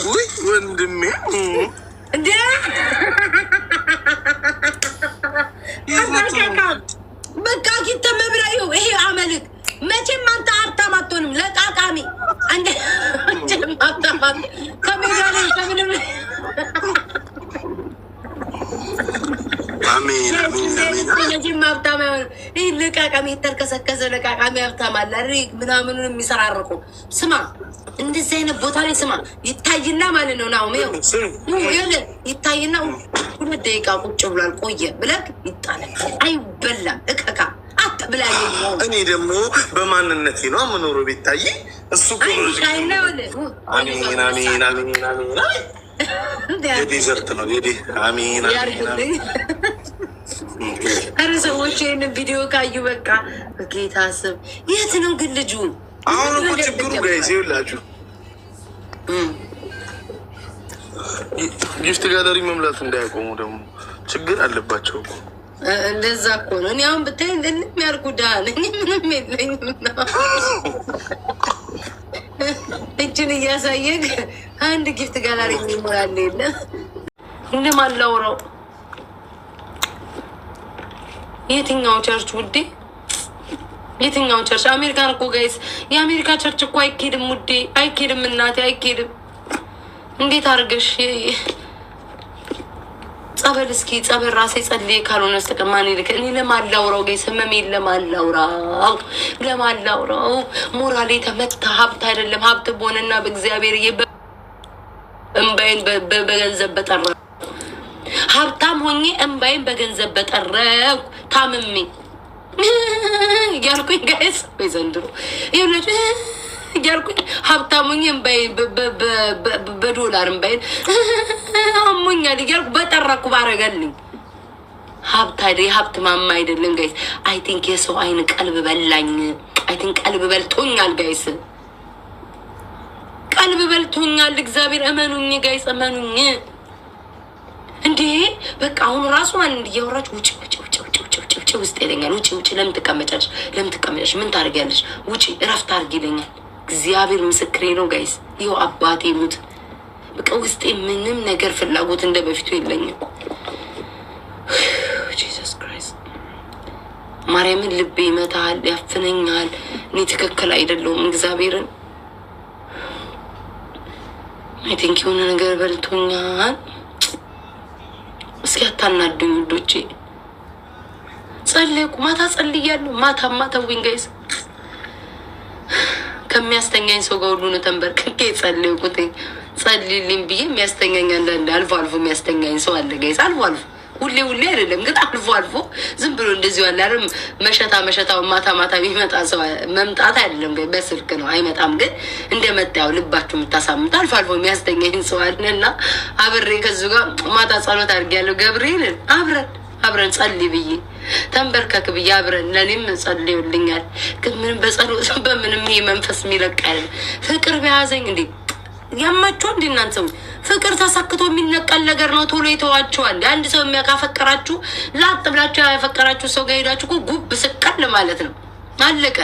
ውይ ወንድሜ እንዴ በቃ ኪተመብራዩ ይሄ አመልክ መቼም አንተ ሀብታም አትሆንም። ለቃቃሚ አንዴ ሀብታም ከሜዳ ላይ ከምንም መቼም ሀብታም አይሆንም። ይህ ለቃቃሚ የተርከሰከሰ ለቃቃሚ ሀብታም አለ ምናምኑን የሚሰራርቁ ስማ እንደዚህ አይነት ቦታ ላይ ስማ ይታይና ማለት ነው ናው ይታይና 2 ደቂቃ ቁጭ ብሏል ቆየ ብለህ ይጣላል። አይበላም እከካ አትብላ። እኔ ደግሞ በማንነቴ ነው የምኖረው። ቤታይ እሱ የዴዘርት ነው አሚን። ኧረ ሰዎች ይህንን ቪዲዮ ካዩ በቃ በጌታ ስም የት ነው ግን ልጁ? አሁን እኮ ችግሩ ጋይዝ ይኸውላችሁ ጊፍት ጋለሪ መምላት እንዳያቆሙ ደግሞ ችግር አለባቸው እኮ። እንደዛ እኮ ነው። እኔ አሁን ብታይ እንደሚያርጉ ድሃ ነኝ፣ ምንም የለኝም። እችን እያሳየግ አንድ ጊፍት ጋለሪ የሚሞላል የለም። እንደማላውራው የትኛው ቸርች ውዴ? የትኛው ቸርች? አሜሪካን እኮ ጋይስ የአሜሪካ ቸርች እኮ አይኬድም ውዴ፣ አይኬድም እናቴ፣ አይኬድም። እንዴት አድርገሽ ጸበል እስኪ ጸበል ራሴ ጸልዬ ካልሆነ በስተቀር ማን ይልክ? እኔ ለማላውራው ጋይስ ህመሜን ለማላውራው ሞራሌ ተመታ። ሀብት አይደለም ሀብት በሆነና በእግዚአብሔር እንባይን በገንዘብ በጠራ ሀብታም ሆኜ እንባይን በገንዘብ በጠረው ታምሜ እያልኩኝ ጋይስ ወይ ዘንድሮ ይኸውልሽ እያልኩኝ ሀብታሙኝ እምባይን በዶላር እምባይን አሞኛል እያልኩ በጠረኩ ባረገልኝ ሀብት አይደል? ሀብት ማማ አይደለም ጋይስ። አይ ቲንክ የሰው አይን ቀልብ በላኝ። አይ ቲንክ ቀልብ በልቶኛል ጋይስ፣ ቀልብ በልቶኛል። እግዚአብሔር እመኑኝ ጋይስ፣ እመኑኝ። እንዴ በቃ አሁን ራሱ አንድ እያወራች ውጭ ውስጥ ይለኛል። ውጭ ለምን ትቀመጫለሽ? ምን ታደርጊያለሽ? ውጭ እረፍት አድርጊ ይለኛል። እግዚአብሔር ምስክሬ ነው ጋይስ። ይኸው አባቴ ሙት በቃ ውስጤ ምንም ነገር ፍላጎት እንደ በፊቱ የለኝም። ጂሰስ ክራይስት ማርያምን ልቤ ይመታል፣ ያፍነኛል። እኔ ትክክል አይደለሁም። እግዚአብሔርን አይ ቲንክ የሆነ ነገር በልቶኛል። እስኪ አታናዱኝ ውዶቼ። ጸልይኩ ማታ ጸልያለሁ። ማታ ዊንጋይስ ከሚያስተኛኝ ሰው ጋር ሁሉ ነው ተንበርክኬ ጸልይኩት። ጸልይልኝ ብዬ የሚያስተኛኝ አንዳንድ አልፎ የሚያስተኛኝ ሰው አለ ጋይስ። አልፎ ሁሌ አይደለም ግን አልፎ ዝም ብሎ እንደዚህ ያለ አይደል መሸታው ማታ የሚመጣ ሰው መምጣት አይደለም ጋር በስልክ ነው አይመጣም። ግን እንደመጣው ልባችሁ የምታሳምጥ አልፎ የሚያስተኛኝ ሰው አለና አብሬ ከሱ ጋር ማታ ጸሎት አድርጌያለሁ። ገብርኤልን አብረን ጸልይ ብዬ ተንበርከክ ብዬ አብረን ለኔም ጸልዩልኛል። ግን ምንም በጸሎት በምንም ይሄ መንፈስ የሚለቅ አይደለም። ፍቅር በያዘኝ እንዴ ያማችሁ እንዴ እናንተ ሰው ፍቅር ተሰክቶ የሚነቀል ነገር ነው። ቶሎ ይተዋችኋል። አንድ ሰው የሚያካፈቀራችሁ ላጥ ብላችሁ ያፈቀራችሁ ሰው ጋር ሄዳችሁ እኮ ጉብ ስቀል ማለት ነው። አለቀ።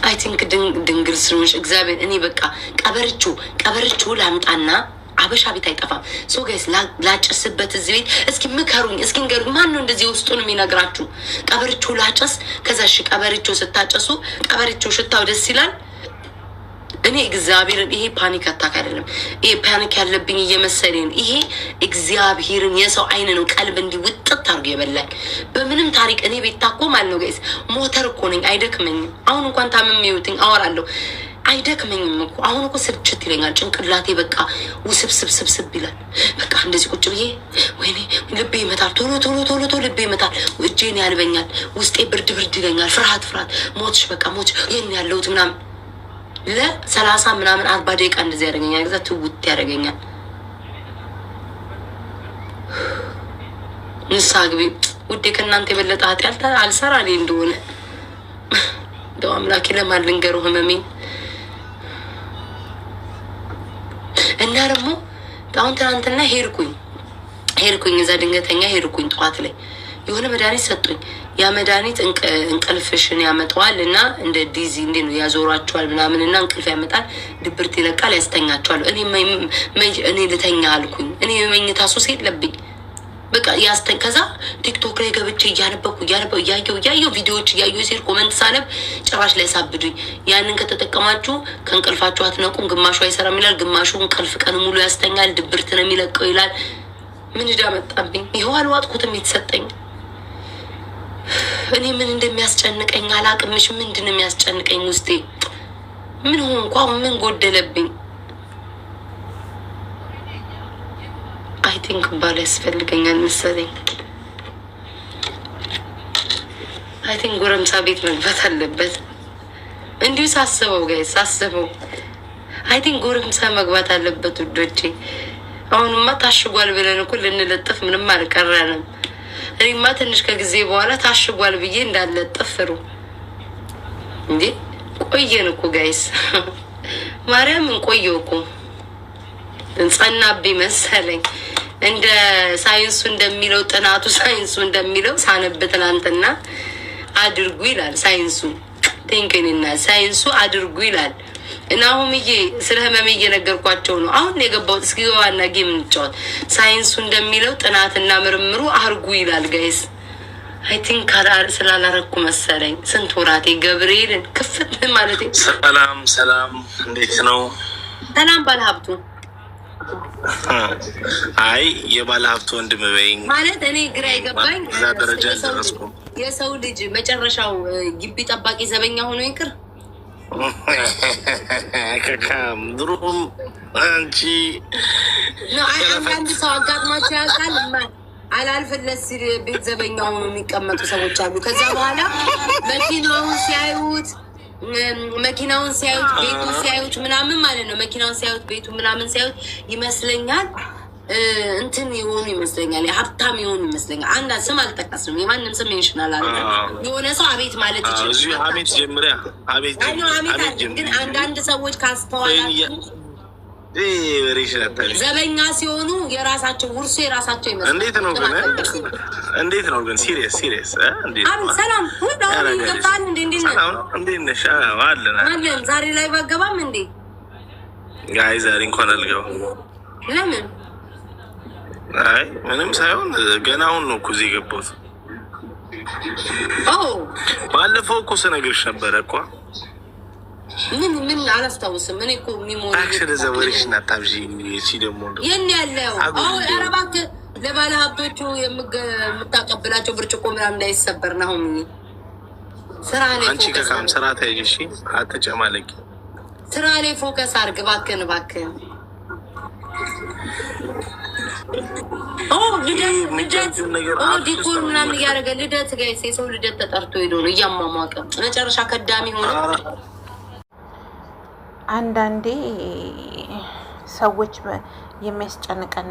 አይ ቲንክ ድንግል ስለሆንሽ እግዚአብሔር እኔ በቃ ቀበርቹ ላምጣና አበሻ ቤት አይጠፋም። ሶ ጋይስ ላጨስበት እዚህ ቤት እስኪ ምከሩኝ፣ እስኪ ንገሩኝ። ማን ነው እንደዚህ ውስጡን የሚነግራችሁ? ቀበርቾ ላጨስ። ከዛ እሺ ቀበርቾ ስታጨሱ ቀበርቾ ሽታው ደስ ይላል። እኔ እግዚአብሔርን ይሄ ፓኒክ አታክ አይደለም። ይሄ ፓኒክ ያለብኝ እየመሰለኝ ይሄ እግዚአብሔርን የሰው አይን ነው ቀልብ እንዲህ ውጥት አድርጎ የበላኝ። በምንም ታሪክ እኔ ቤት ታኮ ማለት ነው ጋይስ ሞተር እኮ ነኝ። አይደክመኝም። አሁን እንኳን ታምሜ ይውጥኝ አወራለሁ አይደክመኝም እኮ። አሁን እኮ ስልችት ይለኛል ጭንቅላቴ በቃ ውስብስብ ይላል። በቃ እንደዚህ ቁጭ ብዬ ወይኔ ልቤ ይመታል፣ ቶሎ ልቤ ይመታል፣ እጄን ያልበኛል፣ ውስጤ ብርድ ይለኛል፣ ፍርሃት ሞትሽ በቃ ሞች ይህን ያለሁት ምናምን ለ30 ምናምን 40 ደቂቃ እንደዚህ ያደርገኛል። ገዛ ትውት ያደርገኛል። ንስሓ ግቢ ውዴ። ከእናንተ የበለጠ ኃጢአት አልሰራ እኔ እንደሆነ እንደው አምላኬ ለማን ልንገረው ህመሜን። እና ደግሞ አሁን ትናንትና ሄድኩኝ እዛ ድንገተኛ ሄድኩኝ። ጠዋት ላይ የሆነ መድኃኒት ሰጡኝ። ያ መድኃኒት እንቅልፍሽን ያመጣዋል እና እንደ ዲዚ እንዴ ነው ያዞራቸዋል ምናምን እና እንቅልፍ ያመጣል፣ ድብርት ይለቃል፣ ያስተኛቸዋል። እኔ ልተኛ አልኩኝ። እኔ የመኝታ ሱስ የለብኝ። በቃ ከዛ ቲክቶክ ላይ ገብቼ እያነበኩ እያየው ቪዲዮዎች እያየው ሲል ኮመንት ሳነብ ጭራሽ ላይ ሳብዱኝ። ያንን ከተጠቀማችሁ ከእንቅልፋችሁ አትነቁም፣ ግማሹ አይሰራም ይላል፣ ግማሹ እንቅልፍ ቀን ሙሉ ያስተኛል፣ ድብርት ነው የሚለቀው ይላል። ምን ዕዳ መጣብኝ? ይኸው አልዋጥኩትም የተሰጠኝ። እኔ ምን እንደሚያስጨንቀኝ አላቅምሽ። ምንድን ነው የሚያስጨንቀኝ? ውስጤ ምን ሆንኩ? ምን ጎደለብኝ? አይ ቲንክ ባል ያስፈልገኛል መሰለኝ። አይ ቲንክ ጎረምሳ ቤት መግባት አለበት። እንዲሁ ሳስበው ጋይስ ሳስበው አይ ቲንክ ጎረምሳ መግባት አለበት ውዶቼ። አሁንማ ታሽጓል ብለን እኮ ልንለጥፍ ምንም አልቀረንም። እኔማ ትንሽ ከጊዜ በኋላ ታሽጓል ብዬ እንዳለጠፍሩ እንዴ ቆየን እኮ ጋይስ። ማርያምን ቆየው እኮ ጸናብኝ መሰለኝ። እንደ ሳይንሱ እንደሚለው ጥናቱ ሳይንሱ እንደሚለው ሳነብ ትናንትና አድርጉ ይላል ሳይንሱ። ቴንክንና ሳይንሱ አድርጉ ይላል። እና አሁንዬ ስለ ህመሜ እየነገርኳቸው ነው አሁን የገባሁት። እስኪ ገባና ጌም እንጫወት። ሳይንሱ እንደሚለው ጥናትና ምርምሩ አርጉ ይላል ጋይስ። አይ ቲንክ ስላላረኩ መሰለኝ ስንት ወራቴ ገብርኤልን ክፍት ማለት። ሰላም እንዴት ነው? ሰላም ባለሀብቱ። አይ የባለሀብቱ ወንድም በይኝ ማለት እኔ ግራ የገባኝ እዛ ደረጃ አልደረስኩም። የሰው ልጅ መጨረሻው ግቢ ጠባቂ ዘበኛ ሆኖ ይቅር። ከካም ድሮም አንቺ አንዳንድ ሰው አጋጥሟቸው ያውቃል። አላልፍለት ሲል ቤት ዘበኛ ሆኖ የሚቀመጡ ሰዎች አሉ። ከዛ በኋላ መኪናውን ሲያዩት ቤቱን ሲያዩት ምናምን ማለት ነው። መኪናውን ሲያዩት ቤቱ ምናምን ሲያዩት ይመስለኛል እንትን የሆኑ ይመስለኛል፣ ሀብታም የሆኑ ይመስለኛል። አንዳንድ ስም አልጠቀስንም፣ የማንም ስም ይንሽናል አለ የሆነ ሰው አቤት ማለት ይችላል። አቤት ጀምሪያ አቤት ግን አንዳንድ ሰዎች ካስተዋላችሁ ዘበኛ ሲሆኑ የራሳቸው ውርሱ የራሳቸው ይመስላል። እንዴት ነው ግን ሲሪየስ ሰላም አለን። ዛሬ ላይ ባገባም እንዴ? አይ ዛሬ እንኳን አልገባም። ለምን? አይ ምንም ሳይሆን ገና አሁን ነው እኮ እዚህ የገባሁት። ባለፈው እኮ ስነግርሽ ነበረ እኮ። ምን አላስታውስም። እኔ እኮ ሚሞሪ አክሽን ዘወሪሽ ናታብጂ እቺ ደግሞ የኔ ያለው ኧረ እባክህ ለባለ ሀብቶቹ የምታቀብላቸው ብርጭቆ ምናምን እንዳይሰበር ነው። አሁን ስራ ላይ አንቺ ከካም ስራ ታይሽ አትጨማለቂ። ስራ ላይ ፎከስ አድርግ እባክህን። ዲኮር ምናምን እያደረገ ልደት ጋይስ፣ የሰው ልደት ተጠርቶ ሄዶ ነው እያሟሟቀ መጨረሻ ከዳሚ ሆነ። አንዳንዴ ሰዎች የሚያስጨንቀን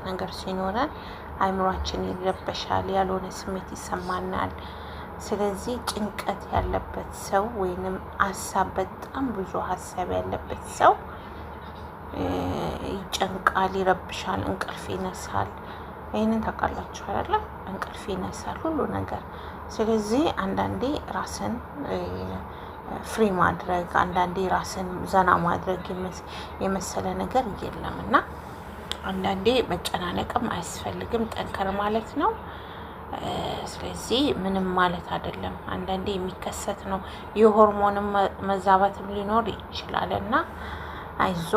ነገር ሲኖረን አይምሯችን ይረበሻል፣ ያልሆነ ስሜት ይሰማናል። ስለዚህ ጭንቀት ያለበት ሰው ወይንም በጣም ብዙ ሀሳብ ያለበት ሰው ይጨንቃል፣ ይረብሻል፣ እንቅልፍ ይነሳል። ይህንን ታውቃላችሁ አይደለ? እንቅልፍ ይነሳል ሁሉ ነገር። ስለዚህ አንዳንዴ ራስን ፍሪ ማድረግ፣ አንዳንዴ ራስን ዘና ማድረግ የመሰለ ነገር የለም እና አንዳንዴ መጨናነቅም አያስፈልግም፣ ጠንከር ማለት ነው። ስለዚህ ምንም ማለት አይደለም። አንዳንዴ የሚከሰት ነው። የሆርሞንም መዛባትም ሊኖር ይችላል እና አይዞ